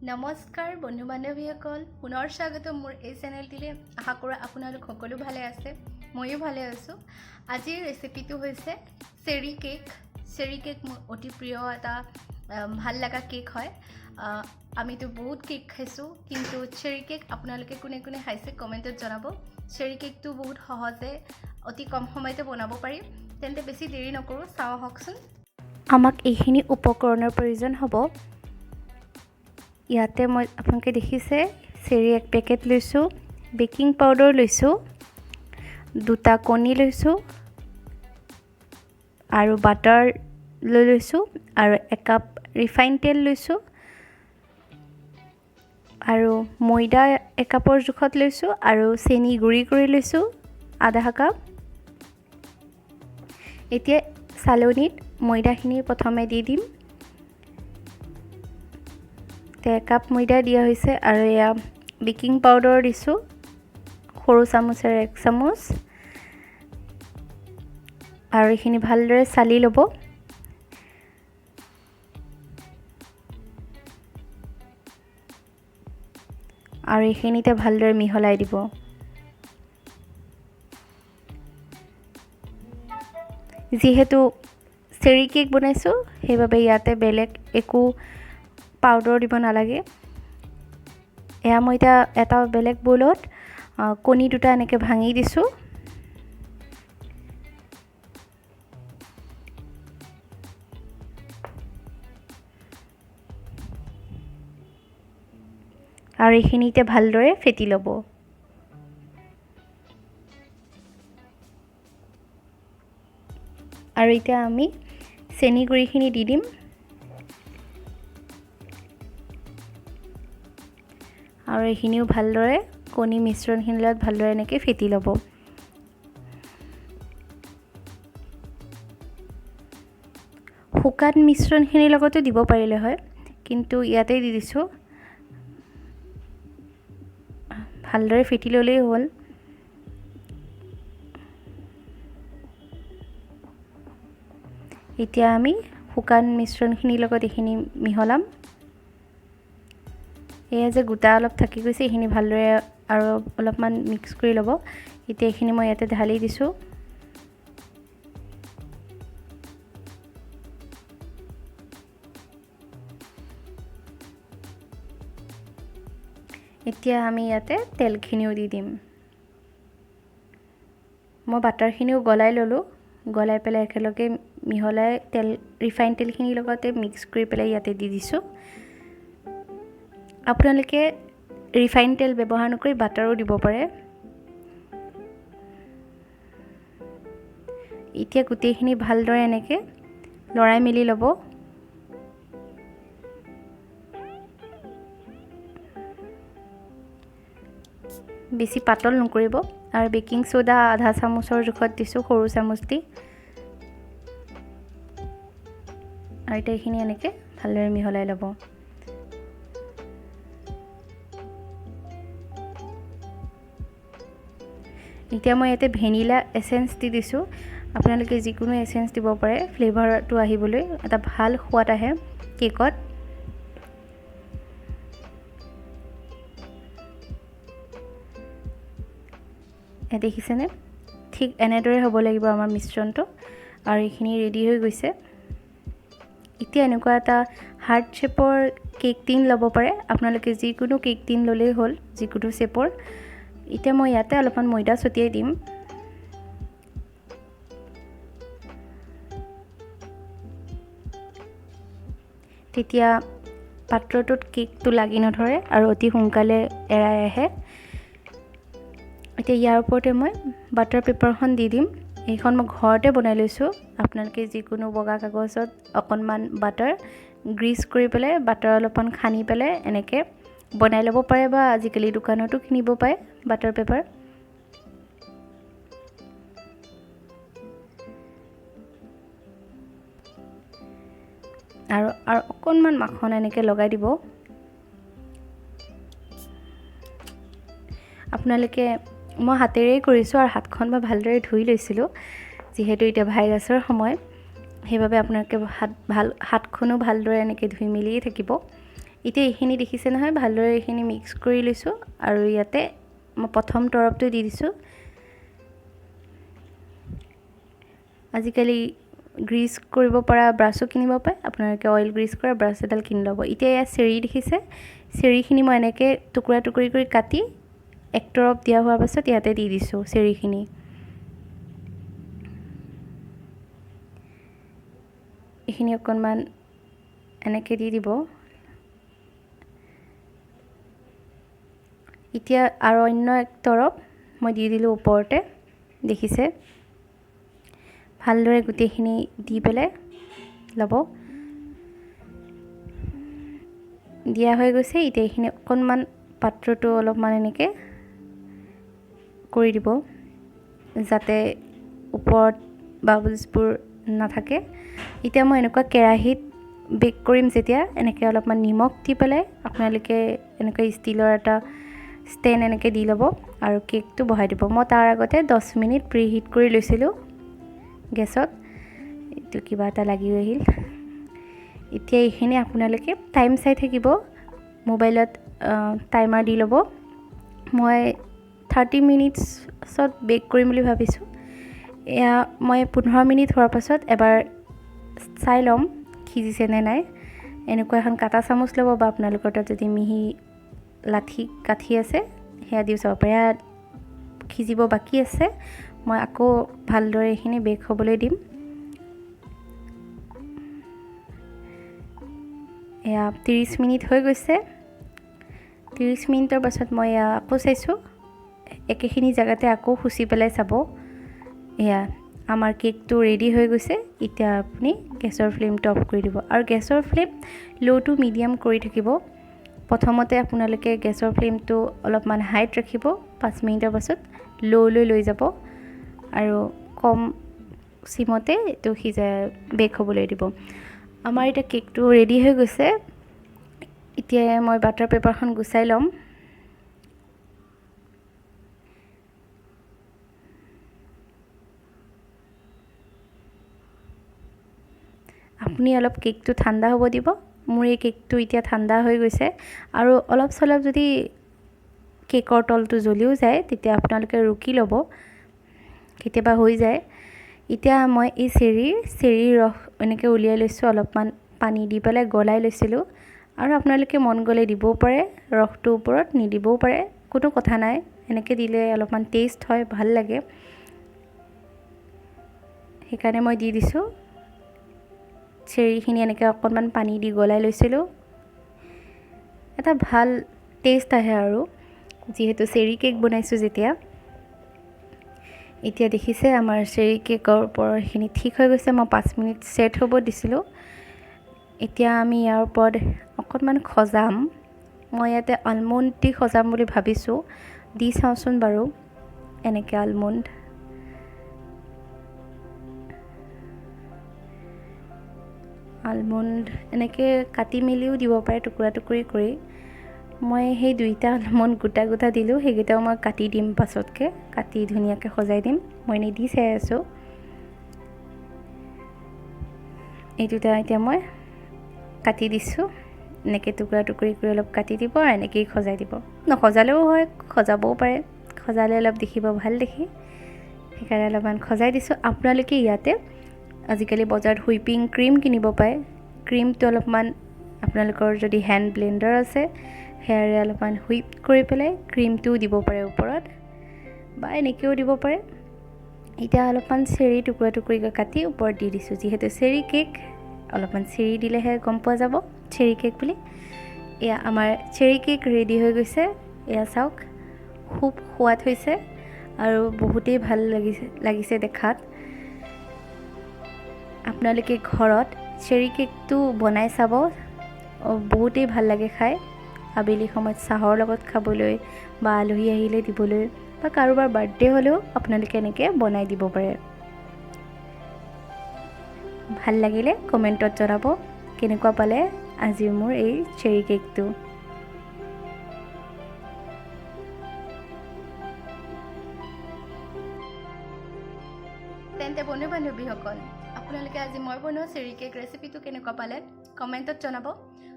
নমস্কাৰ বন্ধু বান্ধৱীসকল, পুনৰ স্বাগতম মোৰ এই চেনেলটিলৈ। আশা কৰোঁ আপোনালোক সকলো ভালে আছে, ময়ো ভালে আছোঁ। আজিৰ ৰেচিপিটো হৈছে চেৰি কেক। চেৰি কেক মোৰ অতি প্ৰিয় এটা ভাল লগা কেক হয়। আমিতো বহুত কেক খাইছোঁ, কিন্তু চেৰি কেক আপোনালোকে কোনে কোনে খাইছে কমেণ্টত জনাব। চেৰি কেকটো বহুত সহজে অতি কম সময়তে বনাব পাৰি। তেন্তে বেছি দেৰি নকৰোঁ, চাওঁ আহকচোন। আমাক এইখিনি উপকৰণৰ প্ৰয়োজন হ'ব। ইয়াতে মই আপোনালোকে দেখিছে চেৰি এক পেকেট লৈছোঁ, বেকিং পাউডাৰ লৈছোঁ, 2টা কণী লৈছোঁ আৰু বাটাৰ লৈছোঁ আৰু 1 কাপ ৰিফাইন তেল লৈছোঁ আৰু ময়দা 1 কাপৰ জোখত লৈছোঁ আৰু চেনি গুড়ি কৰি লৈছোঁ আধা কাপ। এতিয়া চালনীত ময়দাখিনি প্ৰথমে দি দিম। 1 কাপ ময়দা দিয়া হৈছে আৰু এয়া বেকিং পাউডাৰ দিছোঁ সৰু চামুচেৰে 1 চামুচ আৰু এইখিনি ভালদৰে চালি ল'ব। আৰু এইখিনিতে ভালদৰে মিহলাই দিব। যিহেতু চেৰি কেক বনাইছোঁ সেইবাবে ইয়াতে বেলেগ একো পাউডাৰ দিব নালাগে। এয়া মই এতিয়া এটা বেলেগ বলত কণী 2টা এনেকৈ ভাঙি দিছোঁ। আৰু এইখিনিতে ভালদৰে ফেটি ল'ব। আৰু এতিয়া আমি চেনি গুড়িখিনি দি দিম। আৰু এইখিনিও ভালদৰে কণী মিশ্ৰণখিনিৰ লগত ভালদৰে এনেকৈ ফেটি ল'ব। শুকান মিশ্ৰণখিনিৰ লগতো দিব পাৰিলে হয়, কিন্তু ইয়াতে দি দিছোঁ। ভালদৰে ফেটি ল'লেই হ'ল। এতিয়া আমি শুকান মিশ্ৰণখিনিৰ লগত এইখিনি মিহলাম। এয়া যে গোটা অলপ থাকি গৈছে, এইখিনি ভালদৰে আৰু অলপমান মিক্স কৰি ল'ব। এতিয়া এইখিনি মই ইয়াতে ঢালি দিছোঁ। এতিয়া আমি ইয়াতে তেলখিনিও দি দিম। মই বাটাৰখিনিও গলাই ল'লোঁ। গলাই পেলাই একেলগে মিহলাই ৰিফাইন তেলখিনিৰ লগতে মিক্স কৰি পেলাই ইয়াতে দি দিছোঁ। আপোনালোকে ৰিফাইন তেল ব্যৱহাৰ নকৰি বাটাৰো দিব পাৰে। এতিয়া গোটেইখিনি ভালদৰে এনেকৈ লৰাই মেলি ল'ব। বেছি পাতল নকৰিব। আৰু বেকিং সোডা আধা চামুচৰ জোখত দিছোঁ, সৰু চামুচ দি। আৰু এতিয়া এইখিনি এনেকৈ ভালদৰে মিহলাই ল'ব। এতিয়া মই ইয়াতে ভেনিলা এচেঞ্চ দি দিছোঁ। আপোনালোকে যিকোনো এচেঞ্চ দিব পাৰে ফ্লেভাৰটো আহিবলৈ, এটা ভাল সোৱাদ আহে কেকত। দেখিছেনে? ঠিক এনেদৰে হ'ব লাগিব আমাৰ মিশ্ৰণটো। আৰু এইখিনি ৰেডি হৈ গৈছে। এতিয়া এনেকুৱা এটা হাৰ্ট শ্বেপৰ কেক টিন ল'ব পাৰে। আপোনালোকে যিকোনো কেক টিন ল'লেই হ'ল, যিকোনো শ্বেপৰ। এতিয়া মই ইয়াতে অলপমান ময়দা ছটিয়াই দিম। তেতিয়া পাত্ৰটোত কেকটো লাগি নধৰে আৰু অতি সোনকালে এৰাই আহে। এতিয়া ইয়াৰ ওপৰতে মই বাটাৰ পেপাৰখন দি দিম। এইখন মই ঘৰতে বনাই লৈছোঁ। আপোনালোকে যিকোনো বগা কাগজত অকণমান বাটাৰ গ্ৰীজ কৰি পেলাই বাটাৰ অলপমান সানি পেলাই এনেকৈ বনাই ল'ব পাৰে, বা আজিকালি দোকানতো কিনিব পাৰে বাটাৰ পেপাৰ। আৰু অকণমান মাখন এনেকৈ লগাই দিব। আপোনালোকে মই হাতেৰেই কৰিছোঁ আৰু হাতখন মই ভালদৰে ধুই লৈছিলোঁ, যিহেতু এতিয়া ভাইৰাছৰ সময়। সেইবাবে আপোনালোকে হাতখনো ভালদৰে এনেকৈ ধুই মেলিয়ে থাকিব। এতিয়া এইখিনি দেখিছে নহয়, ভালদৰে এইখিনি মিক্স কৰি লৈছোঁ আৰু ইয়াতে মই প্ৰথম তৰপটো দি দিছোঁ। আজিকালি গ্ৰীজ কৰিব পৰা ব্ৰাছো কিনিব পাৰে, আপোনালোকে অইল গ্ৰীজ কৰা ব্ৰাছ এডাল কিনি ল'ব। এতিয়া ইয়াত চেৰি দেখিছে, চেৰিখিনি মই এনেকৈ টুকুৰা টুকুৰি কৰি কাটি এক তৰপ দিয়া হোৱাৰ পাছত ইয়াতে দি দিছোঁ চেৰিখিনি। এইখিনি অকণমান এনেকৈ দি দিব। এতিয়া আৰু অন্য এক তৰপ মই দি দিলোঁ ওপৰতে, দেখিছে। ভালদৰে গোটেইখিনি দি পেলাই ল'ব। দিয়া হৈ গৈছে। এতিয়া এইখিনি অকণমান পাত্ৰটো অলপমান এনেকৈ কৰি দিব যাতে ওপৰত বাবলছবোৰ নাথাকে। এতিয়া মই এনেকুৱা কেৰাহীত বেক কৰিম যেতিয়া, এনেকৈ অলপমান নিমখ দি পেলাই আপোনালোকে এনেকৈ ষ্টিলৰ এটা ষ্টেণ্ড এনেকৈ দি ল'ব আৰু কেকটো বহাই দিব। মই তাৰ আগতে 10 মিনিট প্ৰি হিট কৰি লৈছিলোঁ গেছত। এইটো কিবা এটা লাগি আহিল। এতিয়া এইখিনি আপোনালোকে টাইম চাই থাকিব, মোবাইলত টাইমাৰ দি ল'ব। মই 30 মিনিটছত বেক কৰিম বুলি ভাবিছোঁ। এয়া মই 15 মিনিট হোৱাৰ পাছত এবাৰ চাই ল'ম সিজিছে নে নাই। এনেকুৱা এখন কাটা চামুচ ল'ব বা আপোনালোকৰ তাত যদি মিহি লাঠি কাঠি আছে সেয়া দিও চাব পাৰে। এয়া সিজিব বাকী আছে, মই আকৌ ভালদৰে এইখিনি বেক হ'বলৈ দিম। এয়া 30 মিনিট হৈ গৈছে। 30 মিনিটৰ পাছত মই এয়া আকৌ চাইছোঁ, একেখিনি জেগাতে আকৌ খুচি পেলাই চাব। এয়া আমাৰ কেকটো ৰেডি হৈ গৈছে। এতিয়া আপুনি গেছৰ ফ্লেমটো অফ কৰি দিব আৰু গেছৰ ফ্লেম ল' টু মিডিয়াম কৰি থাকিব। প্ৰথমতে আপোনালোকে গেছৰ ফ্লেমটো অলপমান হাইত ৰাখিব, 5 মিনিটৰ পাছত ল'লৈ লৈ যাব আৰু কম চিমতে এইটো বেক হ'বলৈ দিব। আমাৰ এতিয়া কেকটো ৰেডি হৈ গৈছে। এতিয়া মই বাটাৰ পেপাৰখন গুচাই ল'ম। আপুনি অলপ কেকটো ঠাণ্ডা হ'ব দিব। মোৰ এই কেকটো এতিয়া ঠাণ্ডা হৈ গৈছে আৰু অলপ চলপ যদি কেকৰ তলটো জ্বলিও যায় তেতিয়া আপোনালোকে ৰুকি ল'ব, কেতিয়াবা হৈ যায়। এতিয়া মই এই চেৰিৰ ৰস এনেকৈ উলিয়াই লৈছোঁ, অলপমান পানী দি পেলাই গলাই লৈছিলোঁ আৰু আপোনালোকে মন গ'লে দিবও পাৰে, ৰসটোৰ ওপৰত নিদিবও পাৰে, কোনো কথা নাই। এনেকৈ দিলে অলপমান টেষ্ট হয়, ভাল লাগে, সেইকাৰণে মই দি দিছোঁ। চেৰিখিনি এনেকৈ অকণমান পানী দি গলাই লৈছিলোঁ। এটা ভাল টেষ্ট আহে আৰু যিহেতু চেৰি কেক বনাইছোঁ যেতিয়া। এতিয়া দেখিছে আমাৰ চেৰি কেকৰ ওপৰখিনি ঠিক হৈ গৈছে। মই 5 মিনিট ছেট হ'ব দিছিলোঁ। এতিয়া আমি ইয়াৰ ওপৰত অকণমান সজাম। মই ইয়াতে আলমণ্ড দি সজাম বুলি ভাবিছোঁ, দি চাওঁচোন বাৰু। এনেকৈ আলমণ্ড এনেকৈ কাটি মেলিও দিব পাৰে, টুকুৰা টুকুৰি কৰি। মই সেই দুইটা আলমণ্ড গোটা দিলোঁ, সেইকেইটাও মই কাটি দিম পাছতকৈ, কাটি ধুনীয়াকৈ সজাই দিম। মই এনেই দি চাই আছোঁ। এই দুটা এতিয়া মই কাটি দিছোঁ। এনেকৈ টুকুৰা টুকুৰি কৰি অলপ কাটি দিব আৰু এনেকৈয়ে সজাই দিব। নসজালেও হয়, সজাবও পাৰে, সজালে অলপ দেখিব ভাল দেখি, সেইকাৰণে অলপমান সজাই দিছোঁ। আপোনালোকে ইয়াতে আজিকালি বজাৰত হুইপিং ক্ৰীম কিনিব পাৰে। ক্ৰীমটো অলপমান আপোনালোকৰ যদি হেণ্ড ব্লেণ্ডাৰ আছে সেয়াৰে অলপমান হুইপ কৰি পেলাই ক্ৰীমটোও দিব পাৰে ওপৰত, বা এনেকৈও দিব পাৰে। এতিয়া অলপমান চেৰি টুকুৰা টুকুৰিকৈ কাটি ওপৰত দি দিছোঁ। যিহেতু চেৰি কেক, অলপমান চেৰি দিলেহে গম পোৱা যাব চেৰি কেক বুলি। এয়া আমাৰ চেৰি কেক ৰেডি হৈ গৈছে। এয়া চাওক, খুব সোৱাদ হৈছে আৰু বহুতেই ভাল লাগিছে দেখাত। আপোনালোকে ঘৰত চেৰি কেকটো বনাই চাব, বহুতেই ভাল লাগে খাই। আবেলি সময়ত চাহৰ লগত খাবলৈ বা আলহী আহিলে দিবলৈ বা কাৰোবাৰ বাৰ্থডে হ'লেও আপোনালোকে এনেকৈ বনাই দিব পাৰে। ভাল লাগিলে কমেণ্টত জনাব কেনেকুৱা পালে আজি মোৰ এই চেৰি কেকটো। তেন্তে বন্ধু বান্ধৱীসকল, আপোনালোকে আজি মই বনোৱা চেৰি কেক ৰেচিপিটো কেনেকুৱা পালে কমেণ্টত জনাব।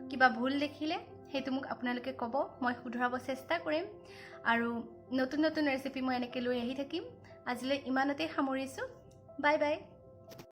কিবা ভুল দেখিলে সেইটো মোক আপোনালোকে ক'ব, মই শুধৰাব চেষ্টা কৰিম আৰু নতুন নতুন ৰেচিপি মই এনেকৈ লৈ আহি থাকিম। আজিলৈ ইমানতে সামৰিছোঁ। Bye bye.